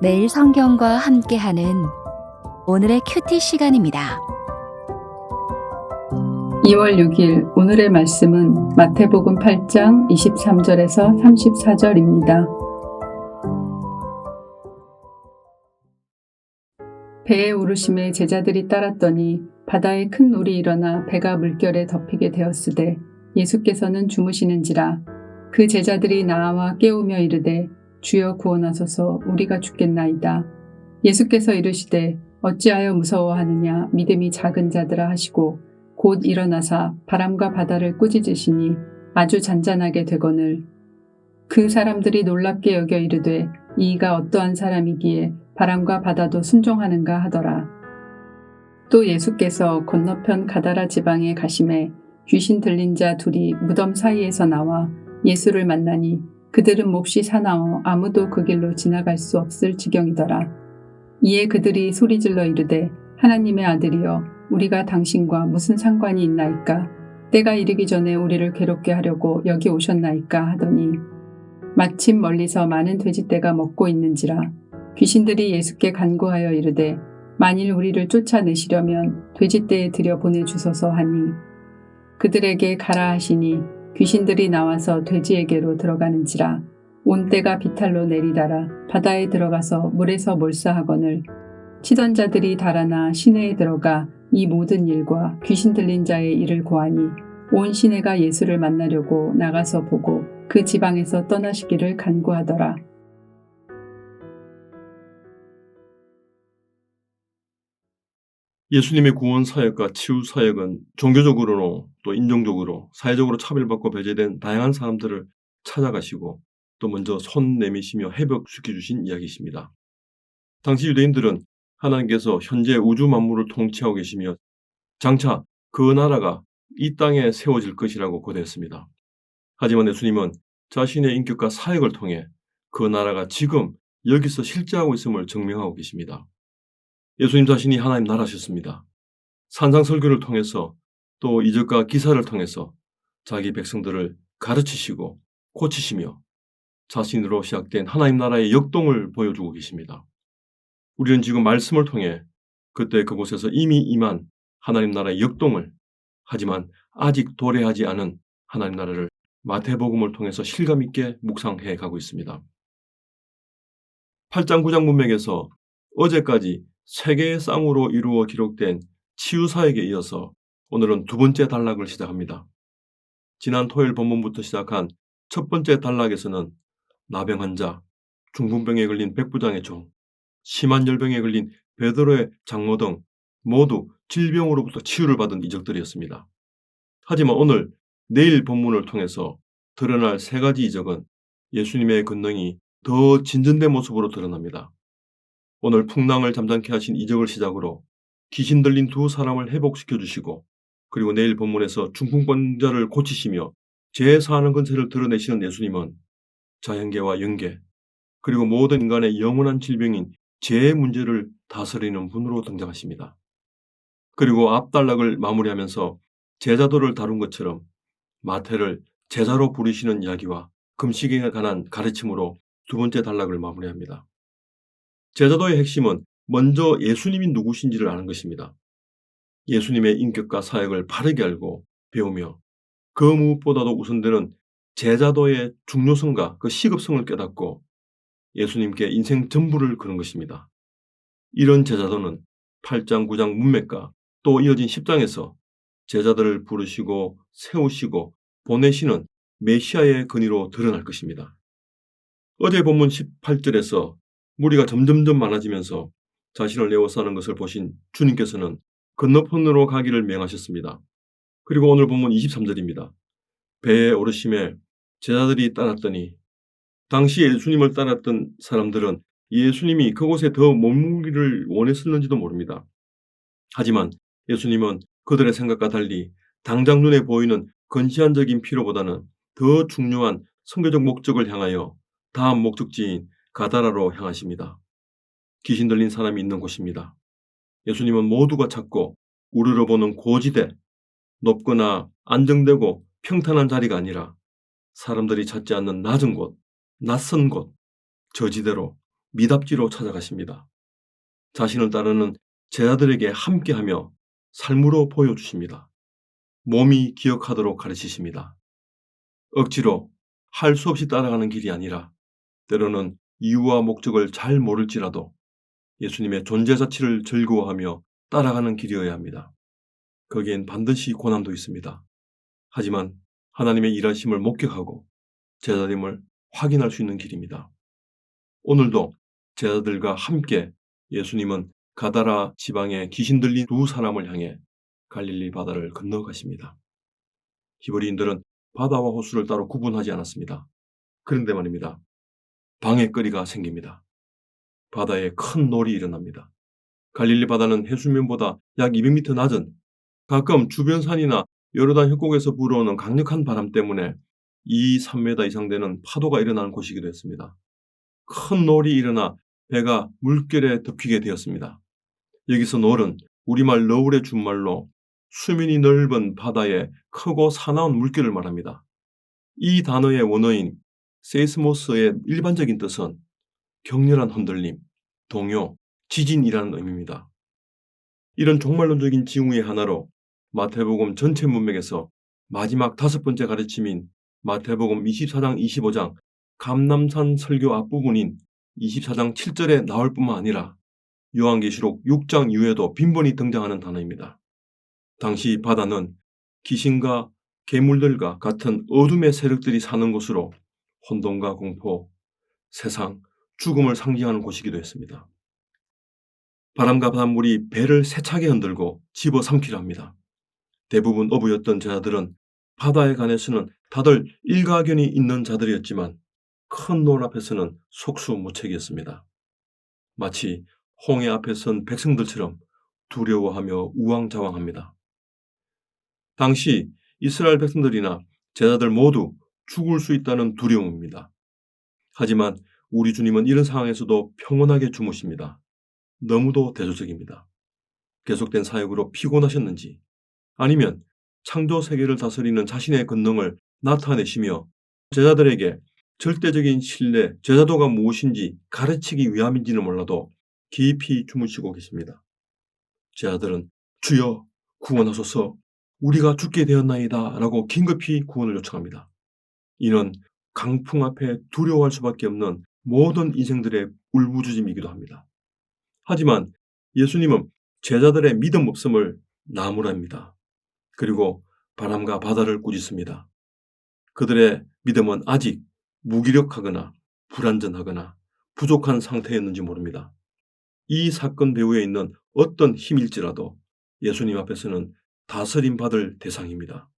매일 성경과 함께하는 오늘의 큐티 시간입니다. 2월 6일 오늘의 말씀은 마태복음 8장 23절에서 34절입니다. 배에 오르심에 제자들이 따랐더니 바다에 큰 물이 일어나 배가 물결에 덮이게 되었으되 예수께서는 주무시는지라. 그 제자들이 나와 깨우며 이르되 주여 구원하소서, 우리가 죽겠나이다. 예수께서 이르시되 어찌하여 무서워하느냐, 믿음이 작은 자들아 하시고 곧 일어나사 바람과 바다를 꾸짖으시니 아주 잔잔하게 되거늘. 그 사람들이 놀랍게 여겨 이르되 이가 어떠한 사람이기에 바람과 바다도 순종하는가 하더라. 또 예수께서 건너편 가다라 지방에 가심에 귀신 들린 자 둘이 무덤 사이에서 나와 예수를 만나니 그들은 몹시 사나워 아무도 그 길로 지나갈 수 없을 지경이더라. 이에 그들이 소리질러 이르되 하나님의 아들이여, 우리가 당신과 무슨 상관이 있나이까? 때가 이르기 전에 우리를 괴롭게 하려고 여기 오셨나이까 하더니 마침 멀리서 많은 돼지떼가 먹고 있는지라. 귀신들이 예수께 간구하여 이르되 만일 우리를 쫓아내시려면 돼지떼에 들여보내주소서 하니 그들에게 가라 하시니 귀신들이 나와서 돼지에게로 들어가는지라. 온 때가 비탈로 내리다라 바다에 들어가서 물에서 몰사하거늘. 치던 자들이 달아나 시내에 들어가 이 모든 일과 귀신 들린 자의 일을 고하니 온 시내가 예수를 만나려고 나가서 보고 그 지방에서 떠나시기를 간구하더라. 예수님의 구원 사역과 치유 사역은 종교적으로 또 인종적으로 사회적으로 차별받고 배제된 다양한 사람들을 찾아가시고 또 먼저 손 내미시며 회복시켜 주신 이야기입니다. 당시 유대인들은 하나님께서 현재 우주 만물을 통치하고 계시며 장차 그 나라가 이 땅에 세워질 것이라고 고대했습니다. 하지만 예수님은 자신의 인격과 사역을 통해 그 나라가 지금 여기서 실제하고 있음을 증명하고 계십니다. 예수님 자신이 하나님 나라셨습니다. 산상설교를 통해서 또 이적과 기사를 통해서 자기 백성들을 가르치시고 고치시며 자신으로 시작된 하나님 나라의 역동을 보여주고 계십니다. 우리는 지금 말씀을 통해 그때 그곳에서 이미 임한 하나님 나라의 역동을, 하지만 아직 도래하지 않은 하나님 나라를 마태복음을 통해서 실감 있게 묵상해 가고 있습니다. 8장 9장 문맥에서 어제까지 세 개의 쌍으로 이루어 기록된 치유사역에 이어서 오늘은 두 번째 단락을 시작합니다. 지난 토요일 본문부터 시작한 첫 번째 단락에서는 나병 환자, 중풍병에 걸린 백부장의 종, 심한 열병에 걸린 베드로의 장모 등 모두 질병으로부터 치유를 받은 이적들이었습니다. 하지만 오늘 내일 본문을 통해서 드러날 세 가지 이적은 예수님의 권능이 더 진전된 모습으로 드러납니다. 오늘 풍랑을 잠잠케 하신 이적을 시작으로 귀신 들린 두 사람을 회복시켜 주시고, 그리고 내일 본문에서 중풍병자를 고치시며 죄 사하는 권세를 드러내시는 예수님은 자연계와 영계, 그리고 모든 인간의 영원한 질병인 죄의 문제를 다스리는 분으로 등장하십니다. 그리고 앞 단락을 마무리하면서 제자도를 다룬 것처럼 마태를 제자로 부르시는 이야기와 금식에 관한 가르침으로 두 번째 단락을 마무리합니다. 제자도의 핵심은 먼저 예수님이 누구신지를 아는 것입니다. 예수님의 인격과 사역을 바르게 알고 배우며 그 무엇보다도 우선되는 제자도의 중요성과 그 시급성을 깨닫고 예수님께 인생 전부를 거는 것입니다. 이런 제자도는 8장 9장 문맥과 또 이어진 10장에서 제자들을 부르시고 세우시고 보내시는 메시아의 근위로 드러날 것입니다. 어제 본문 18절에서 무리가 점점점 많아지면서 자신을 에워싸는 것을 보신 주님께서는 건너편으로 가기를 명하셨습니다. 그리고 오늘 본문 23절입니다. 배에 오르심에 제자들이 따랐더니, 당시 예수님을 따랐던 사람들은 예수님이 그곳에 더 머무르기를 원했었는지도 모릅니다. 하지만 예수님은 그들의 생각과 달리 당장 눈에 보이는 건시안적인 필요보다는 더 중요한 선교적 목적을 향하여 다음 목적지인 가다라로 향하십니다. 귀신 들린 사람이 있는 곳입니다. 예수님은 모두가 찾고 우러러보는 고지대, 높거나 안정되고 평탄한 자리가 아니라 사람들이 찾지 않는 낮은 곳, 낯선 곳, 저지대로 미답지로 찾아가십니다. 자신을 따르는 제자들에게 함께하며 삶으로 보여주십니다. 몸이 기억하도록 가르치십니다. 억지로 할 수 없이 따라가는 길이 아니라 때로는 이유와 목적을 잘 모를지라도 예수님의 존재 자체를 즐거워하며 따라가는 길이어야 합니다. 거기엔 반드시 고난도 있습니다. 하지만 하나님의 일하심을 목격하고 제자됨을 확인할 수 있는 길입니다. 오늘도 제자들과 함께 예수님은 가다라 지방에 귀신 들린 두 사람을 향해 갈릴리 바다를 건너가십니다. 히브리인들은 바다와 호수를 따로 구분하지 않았습니다. 그런데 말입니다. 방해거리가 생깁니다. 바다에 큰 놀이 일어납니다. 갈릴리 바다는 해수면보다 약 200m 낮은 가끔 주변 산이나 요르단 협곡에서 불어오는 강력한 바람 때문에 3m 이상 되는 파도가 일어나는 곳이기도 했습니다. 큰 놀이 일어나 배가 물결에 덮이게 되었습니다. 여기서 놀은 우리말 너울의 준말로 수면이 넓은 바다에 크고 사나운 물결을 말합니다. 이 단어의 원어인 세이스모스의 일반적인 뜻은 격렬한 흔들림, 동요, 지진이라는 의미입니다. 이런 종말론적인 징후의 하나로 마태복음 전체 문맥에서 마지막 5번째 가르침인 마태복음 24장 25장 감람산 설교 앞부분인 24장 7절에 나올 뿐만 아니라 요한계시록 6장 이후에도 빈번히 등장하는 단어입니다. 당시 바다는 귀신과 괴물들과 같은 어둠의 세력들이 사는 곳으로 혼돈과 공포, 세상, 죽음을 상징하는 곳이기도 했습니다. 바람과 바닷물이 배를 세차게 흔들고 집어삼키려 합니다. 대부분 어부였던 제자들은 바다에 관해서는 다들 일가견이 있는 자들이었지만 큰 노을 앞에서는 속수무책이었습니다. 마치 홍해 앞에 선 백성들처럼 두려워하며 우왕좌왕합니다. 당시 이스라엘 백성들이나 제자들 모두 죽을 수 있다는 두려움입니다. 하지만 우리 주님은 이런 상황에서도 평온하게 주무십니다. 너무도 대조적입니다. 계속된 사역으로 피곤하셨는지 아니면 창조 세계를 다스리는 자신의 권능을 나타내시며 제자들에게 절대적인 신뢰, 제자도가 무엇인지 가르치기 위함인지는 몰라도 깊이 주무시고 계십니다. 제자들은 주여 구원하소서 우리가 죽게 되었나이다 라고 긴급히 구원을 요청합니다. 이는 강풍 앞에 두려워할 수밖에 없는 모든 인생들의 울부짖음이기도 합니다. 하지만 예수님은 제자들의 믿음 없음을 나무랍니다. 그리고 바람과 바다를 꾸짖습니다. 그들의 믿음은 아직 무기력하거나 불완전하거나 부족한 상태였는지 모릅니다. 이 사건 배후에 있는 어떤 힘일지라도 예수님 앞에서는 다스림 받을 대상입니다.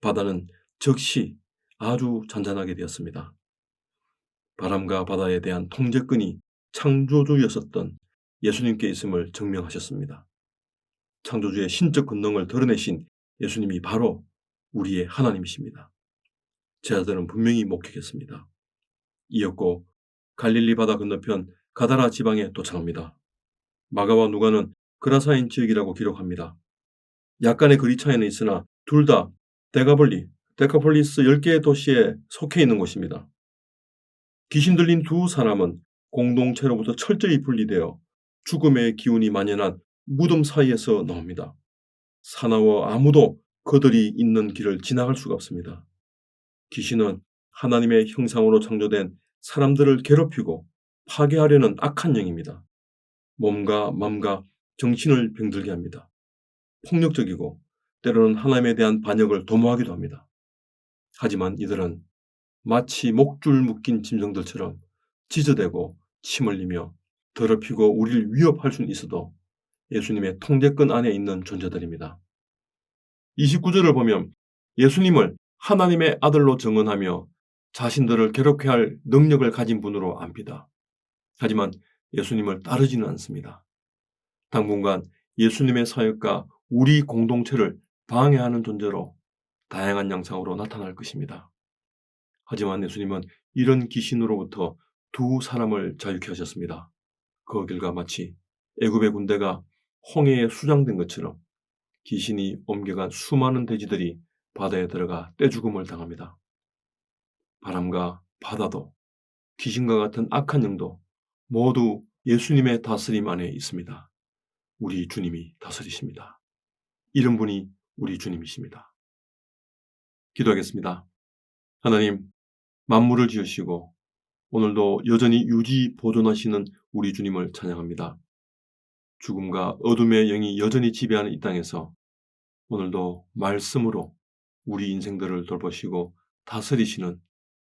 바다는 즉시 아주 잔잔하게 되었습니다. 바람과 바다에 대한 통제권이 창조주였었던 예수님께 있음을 증명하셨습니다. 창조주의 신적 권능을 드러내신 예수님이 바로 우리의 하나님이십니다. 제자들은 분명히 목격했습니다. 이었고 갈릴리 바다 건너편 가다라 지방에 도착합니다. 마가와 누가는 그라사인 지역이라고 기록합니다. 약간의 거리 차이는 있으나 둘 다 데카폴리스 10개의 도시에 속해 있는 곳입니다. 귀신 들린 두 사람은 공동체로부터 철저히 분리되어 죽음의 기운이 만연한 무덤 사이에서 나옵니다. 사나워 아무도 그들이 있는 길을 지나갈 수가 없습니다. 귀신은 하나님의 형상으로 창조된 사람들을 괴롭히고 파괴하려는 악한 영입니다. 몸과 마음과 정신을 병들게 합니다. 폭력적이고 때로는 하나님에 대한 반역을 도모하기도 합니다. 하지만 이들은 마치 목줄 묶인 짐승들처럼 짖어대고 침 흘리며 더럽히고 우리를 위협할 수는 있어도 예수님의 통제권 안에 있는 존재들입니다. 29절을 보면 예수님을 하나님의 아들로 증언하며 자신들을 괴롭게 할 능력을 가진 분으로 압니다. 하지만 예수님을 따르지는 않습니다. 당분간 예수님의 사역과 우리 공동체를 방해하는 존재로 다양한 양상으로 나타날 것입니다. 하지만 예수님은 이런 귀신으로부터 두 사람을 자유케 하셨습니다. 그 결과 마치 애굽의 군대가 홍해에 수장된 것처럼 귀신이 옮겨간 수많은 돼지들이 바다에 들어가 떼죽음을 당합니다. 바람과 바다도 귀신과 같은 악한 영도 모두 예수님의 다스림 안에 있습니다. 우리 주님이 다스리십니다. 이런 분이 우리 주님이십니다. 기도하겠습니다. 하나님, 만물을 지으시고 오늘도 여전히 유지 보존하시는 우리 주님을 찬양합니다. 죽음과 어둠의 영이 여전히 지배하는 이 땅에서 오늘도 말씀으로 우리 인생들을 돌보시고 다스리시는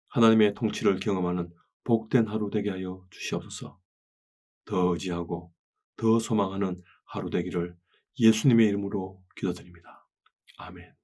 하나님의 통치를 경험하는 복된 하루 되게 하여 주시옵소서. 더 의지하고 더 소망하는 하루 되기를 예수님의 이름으로 기도드립니다. 아멘.